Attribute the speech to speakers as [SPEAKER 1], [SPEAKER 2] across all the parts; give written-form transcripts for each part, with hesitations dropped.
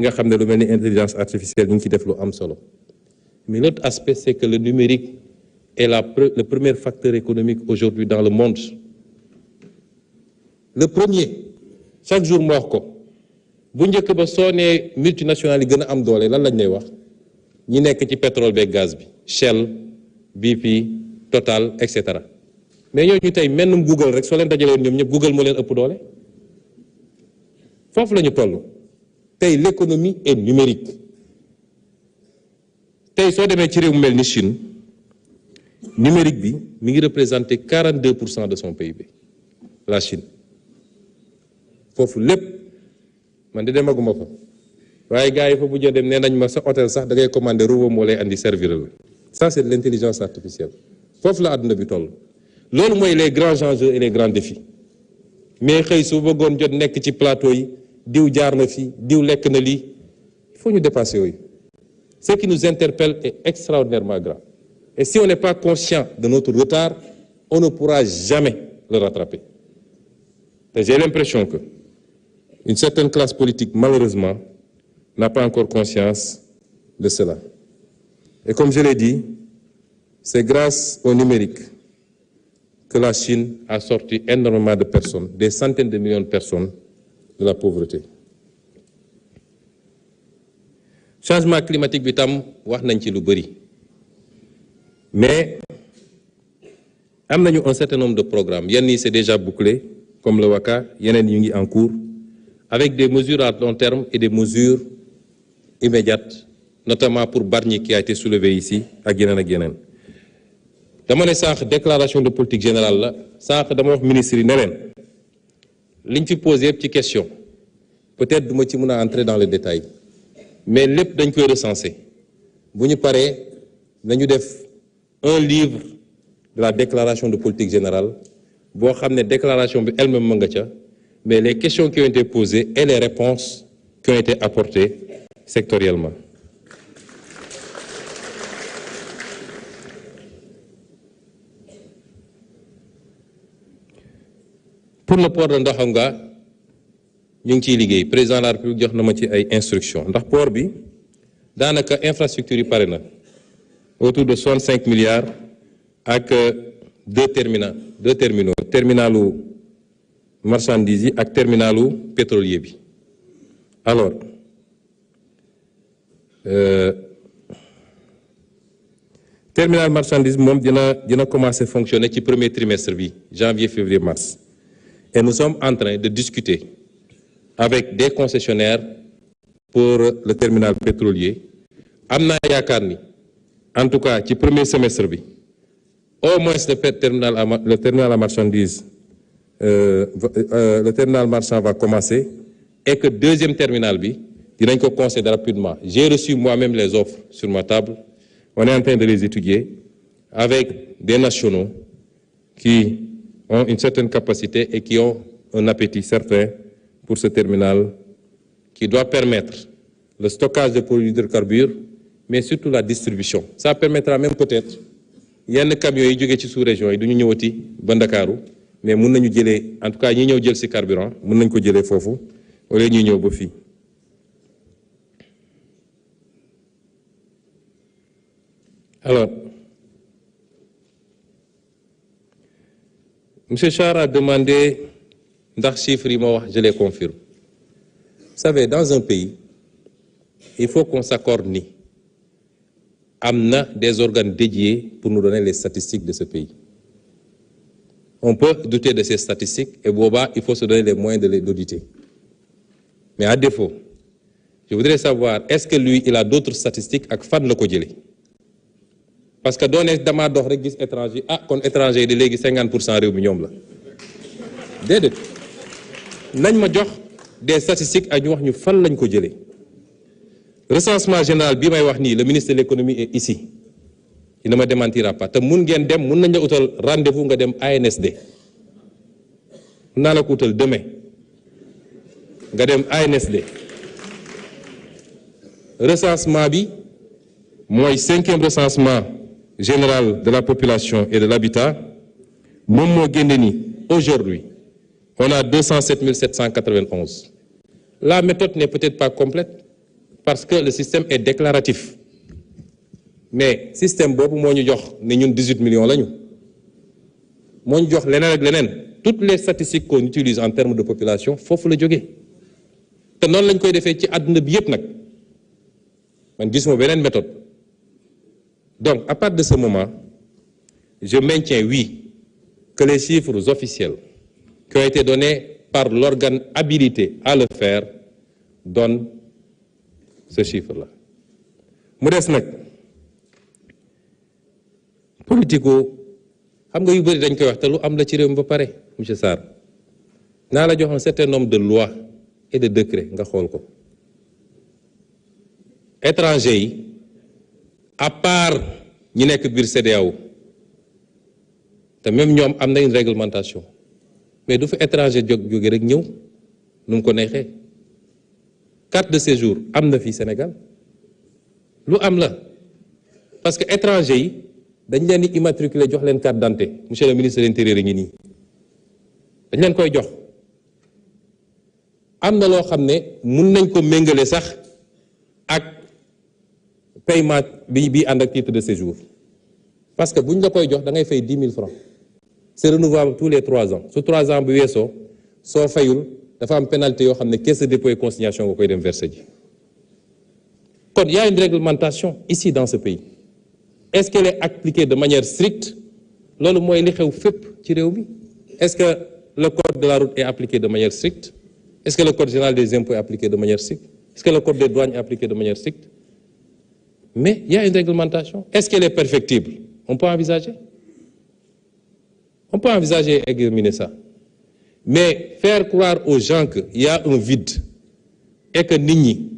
[SPEAKER 1] nga xam ne lu mel ni intelligence artificielle ñu ngi ci def lu am solo mais l'autre aspect c'est que le numérique est le premier facteur économique aujourd'hui dans le monde le premier chaque jour mu wax ko bu njëkk ba soo nee multinationales yi gën a am doole lan lañ lay wax ñi nekk ci pétrole beeg gaz bi Shell BP Total et cetera mais ñooñu tey mennum Google rek soo leen dajalewoon ñoom ñëpp Google moo leen ëpp doole foofu la ñu toll tey l'économie est numérique tey soo demee ci réew mu mel ni Chine numérique bi mi ngi représenter 42% de son PIB la Chine foofu lépp man di demaguma fa waaye gars yi fa bu jë dem nee nañ ma sa hôtel sax da ngay commander robot moo lay andi servir la ça c'est de l'intelligence artificielle foofu la àdduna bi toll loolu mooy les grands enjeux et les grands défis mais xëy su bëggoon jot nekk ci plateau yi diw jaar na fi diw lekk na lii il faut ñu dépasser yooyu ce qui nous interpelle est extraordinairement grave et si on n'est pas conscient de notre retard on ne pourra jamais le rattraper et j'ai l'impression que une certaine classe politique malheureusement n'a pas encore conscience de cela et comme je l'ai dit c'est grâce au numérique que la Chine a sorti énormément de personnes, des centaines de millions de personnes de la pauvreté. Changement climatique bi tam wax nañ ci lu bari mais am nañu un certain nombre de programmes yenn yi c'est déjà bouclé comme le WACA yeneen yu ngi en cours avec des mesures à long terme et des mesures immédiates notamment pour Bargny qui a été soulevé ici ak yeneen dama ne sànq déclaration de politique générale la sànq dama wax ministre yi ne leen liñ fi posé yëpp ci question peut-être duma ci mën a entrer dans les détails mais lépp dañ koy recenser bu ñu paree nañu def un livre de la déclaration de politique générale boo xam ne déclaration bi elle-même ma nga ca mais les questions qui ont été posées et les réponses qui ont été apportées sectoriellement. Pour le port de Ndaxonga ñu ngi ciy liggéey président de la République jox na ma ci ay instructions ndax port bi daanaka infrastructure yi pare na autour de 65 milliards ak deux terminaux terminalu marchandises yi ak terminalu pétrolier bi alors terminal marchandise moom dina commencer fonctionner ci premier trimestre bi janvier février mars. Et nous sommes en train de discuter avec des concessionnaires pour le terminal pétrolier. Am naa yaakaar ni en tout cas ci premier semestre bi au moins le terminal à marchandise le terminal marchand va commencer et que deuxième terminal bi dinañ ko concéder rapidement. J'ai reçu moi-même les offres sur ma table. On est en train de les étudier avec des nationaux qui ont une certaine capacité et qui ont un appétit certain pour ce terminal qui doit permettre le stockage de produits d'hydrocarbures, mais surtout la distribution. Ça permettra même peut-être yenn camions yi jógee ci sous-région yi du ñu ñëwati ba Ndakaaru mais mun nañu jëlee en tout cas ñi ñëw jël ci carburant mun nañ ko jëlee foofu wala ñuy ñëw ba fii. Alors Monsieur Char a demandé ndax chiffres yi ma wax je les confirme. Vous savez, dans un pays, il faut qu'on s'accorde ni am na des organes dédiés pour nous donner les statistiques de ce pays. On peut douter de ces statistiques et booba il faut se donner les moyens de les auditer. Mais à défaut, je voudrais savoir est-ce que lui il a d'autres statistiques ak fan la ko jëlee. Parce que doone damaa dox rek gis étranger kon étranger yi di léegi 50% réew mi ñoom la déedéet nañ ma jox des statistiques ak ñu wax ñu fan lañ ko jëlee recensement général bi may wax nii le ministre de l'économie est ici il ne me démentira pas te mun ngeen dem mun nañ la utal rendez-vous nga dem ANSD mun naa la ko utal demain nga dem ANSD recensement bi mooy 5e recensement général de la population et de l'habitat moom moo génne ni aujourd'hui on a 207 791. La méthode n'est peut-être pas complète parce que le système est déclaratif mais système boobu moo ñu jox ne ñun 18 millions lañu moo ñu jox leneen ak leneen toutes les statistiques qu'on utilise en termes de population foofu la jógee te noonu lañ koy defee ci àdduna bi yépp nag man gisuma beneen méthode. Donc à partir de ce moment je maintiens oui que les chiffres officiels qui ont été donnés par l'organe habilité à le faire donnent ce chiffre-là. mu des nag politico xam nga yu bëri dañ koy wax te lu am la ci réew mi ba pare monsieur Sarr naa la jox un certain nombre de lois et de décrets nga xool ko étrangers yi à part ñi nekk biir CEDEAO te même ñoom am na une réglementation mais du fa étranger jóge rek ñëw nu mu ko neexee carte de séjour am na fii Sénégal lu am la parce que étranger yi dañ leen di immatriculer jox leen carte d'identité monsieur le ministre de l'Intérieur yi ngi nii dañ leen koy jox am na loo xam ne mun nañ ko méngale sax ak paiement bi ànd ak titre de séjour parce que bu ñu la koy jox da ngay fay 10 000 francs c'est renouvelable tous les 3 ans su 3 ans bu weesoo soo fayul dafa am pénalité yoo xam ne caisse de dépôt et consignation nga koy dem verser ji kon y a une réglementation ici dans ce pays est-ce qu'elle est appliquée de manière stricte loolu mooy li xew fépp ci réew mi est-ce que le code de la route est appliqué de manière stricte est-ce que le code général des impôts est appliqué de manière stricte est-ce que le code des douanes est appliqué de manière stricte mais il y a une réglementation est-ce qu'elle est perfectible on peut envisager examiner ça mais faire croire aux gens qu'il y a un vide et que nit ñi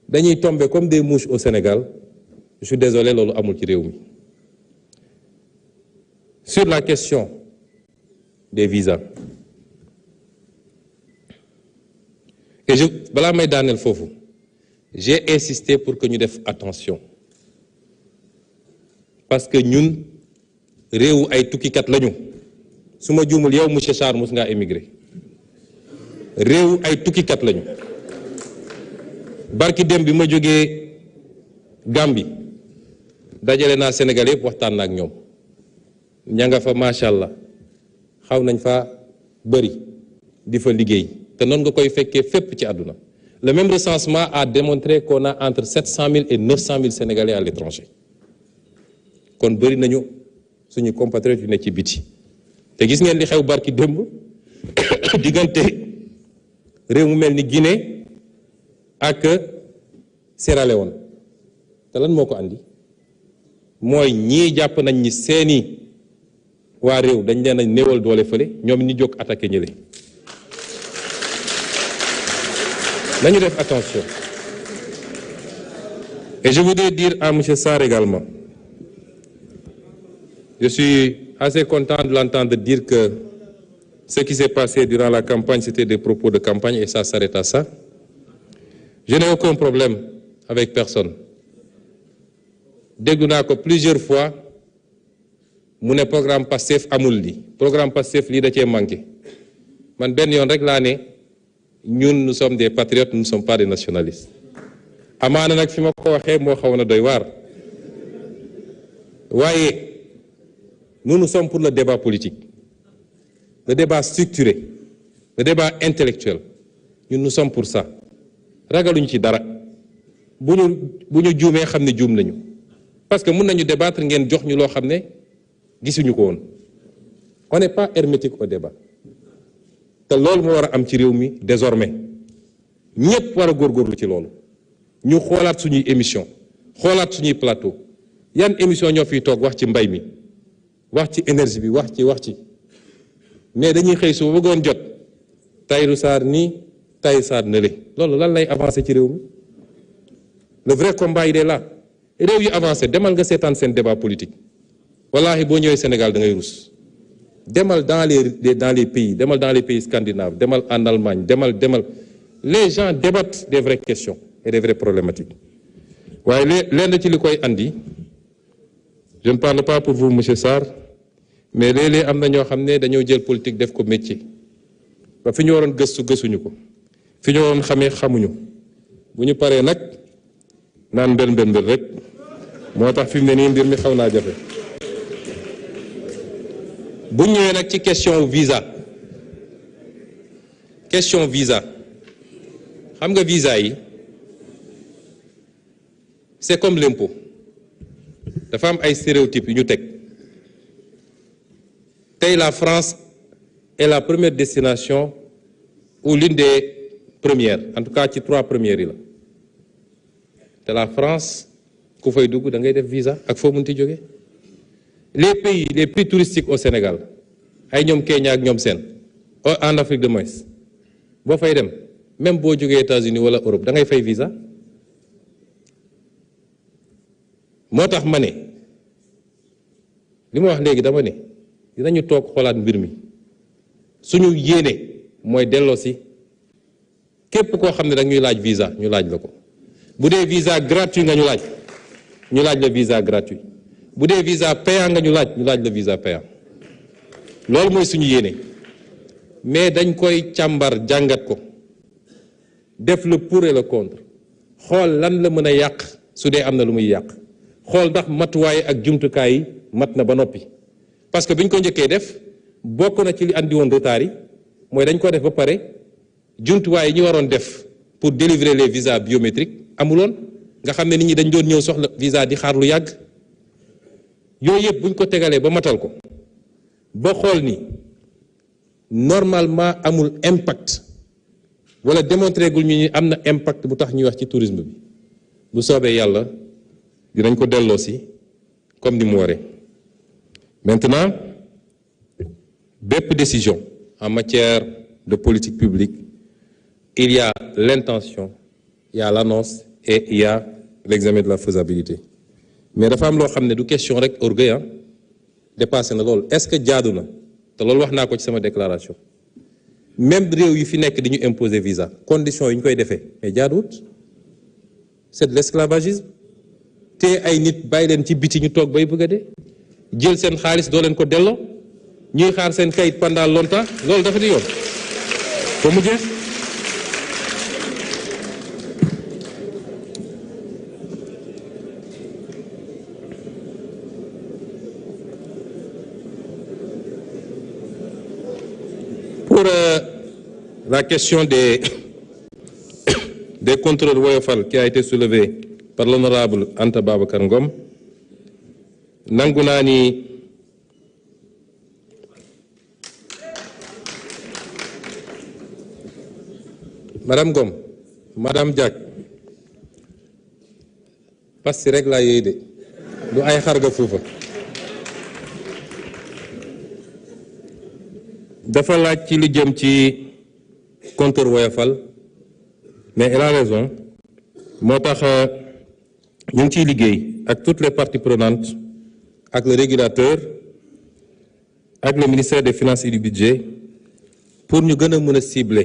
[SPEAKER 1] dañuy tomber comme des mouches au Sénégal je suis désolé loolu amul ci réew mi sur la question des visas et balaa may daaneel foofu j'ai insisté pour que ñu def attention parce que ñun réewu ay tukkikat lañu su ma juumul yow monsieur Sarr mos ngaa émigré réewu ay tukkikat lañu barki dem bi ma jógee Gambie dajale naa Sénégal yëpp waxtaan na ak ñoom ña nga fa macha allah xaw nañ fa bëri di fa liggéey te noonu nga koy fekkee fépp ci àdduna le même recensement a démontré qu'on a entre 700 000 et 900 000 Sénégalais à l'étranger kon bëri nañu suñu compatriotes yu ne ci biti te gis ngeen li xew barki démb diggante réew mu mel ni Guinée ak Sierra Leone te lan moo ko andi mooy ñii jàpp nañ ni seeni waa réew dañ leen a néewal doole fële ñoom ñi jóg attaqué ñële nañu def attention et je voudrais dire à monsieur Sarr également je suis assez content de l'entendre dire que ce qui s'est passé durant la campagne c'était des propos de campagne et ça s'arrête à ça je n'ai aucun problème avec personne déglu naa ko plusieurs fois mu ne programme Pastef amul li programme Pastef lii da cee manqué man benn yoon rek laa ne ñun nous sommes des patriotes nous ne sommes pas des nationalistes amaana nag fi ma ko waxee moo xaw na doy waar waaye nous sommes pour le débat politique le débat structuré le débat intellectuel ñun nous sommes pour ça ragaluñu ci dara bu ñu juumee xam ne juum nañu parce que mën nañu débattre ngeen jox ñu loo xam ne gisuñu ko woon on n'est pas hermétique au débat te loolu moo war a am ci réew mi désormais ñëpp war a góorgóorlu ci loolu ñu xoolaat suñuy émission xoolaat suñuy plateau yan émission ñoo fiy toog wax ci mbay mi wax ci énergie bi wax ci mais dañuy xëy su bëggoon jot Tahirou Sarr nii Tahirou Sarr na le loolu lan lay avancer ci réew mi le vrai combat il est là réew yu avancé demal nga seetaan seen débat politique wallahi boo ñëwee Sénégal da ngay rus demal dans les pays demal dans les pays scandinaves demal en Allemagne demal les gens débattent des vraies questions et des vraies problématiques waaye lenn ci li koy andi je ne parle pas pour vous monsieur Sarr mais léeg-léeg am na ñoo xam ne dañoo jël politique def ko métier ba fi ñu waroon gëstuñu ko fi ñu waroon xamee xamuñu bu ñu paree nag naan mbel rek moo tax fi mu ne nii mbir mi xaw naa jafe. bu ñëwee nag ci question visa xam nga visa yi c'est comme l'impôt dafa am ay stéréotypes yu ñu teg tey la France est la première destination ou l'une des premières en tout cas ci 3 premières yi la te la France ku fay dugg da ngay def visa ak foo mënti jóge. Les pays les plus touristiques au Sénégal ay ñoom Kenya ak ñoom seen en Afrique de l'Ouest boo fay dem même boo jógee États-Unis wala Europe da ngay fay visa. moo tax ma ne li ma wax léegi dama ne dinañu toog xoolaat mbir mi suñu yéene mooy delloo si képp koo xam ne da ñuy laaj visa ñu laaj la ko bu dee visa gratuit nga ñu laaj la visa gratuit. bu dee visa payant nga ñu laaj la visa payant loolu mooy suñu yéene mais dañ koy càmbar jàngat ko def le pour et le contre xool lan la mën a yàq su dee am na lu muy yàq xool ndax matuwaay ak jumtukaay yi mat na ba noppi. parce que bi ñu ko njëkkee def bokk na ci li andi woon retard yi mooy dañ ko def ba pare jumtuwaay yi ñu waroon def pour délivrer les visas biométriques amuloon nga xam ne nit ñi dañ doon ñëw soxla visa di xaar lu yàgg. yooyu yëpp bu ñu ko tegalee ba matal ko ba xool ni normalement amul impact wala démontré gul ñu ni am na impact bu tax ñuy wax ci tourisme bi bu soobee yàlla dinañ ko delloo si comme ni mu waree. Maintenant bépp décision en matière de politique publique il y a l'intention, il y a l'annonce et il y a l'examen de la faisabilité. mais dafa am loo xam ne du question rek orgueil dépassé na loolu est-ce que jaadu na te loolu wax naa ko ci sama déclaration même réew yi fi nekk di ñu imposer visa conditions yi ñu koy defee mais jaaduwut c'est de l'esclavagisme te ay nit bàyyi leen ci biti ñu toog bay bëgg a dee jël seen xaalis doo leen ko delloo ñuy xaar seen kayit pendant longtemps loolu dafa di yoon ba mu jeex. Pour la question des contrôles Woyofal qui a été soulevée par l'honorable Anta Babacar Ngom, nangu naa ni Madame Ngom, Madame Diack parce que rek laa yéey de du ay xarga foofa dafa laaj ci lu jëm ci compteur Woyofal mais elle a raison moo tax ñu ngi ciy liggéey ak toutes les parties prenantes ak le régulateur ak le ministère des finances et du budget pour ñu gën a mën a cibler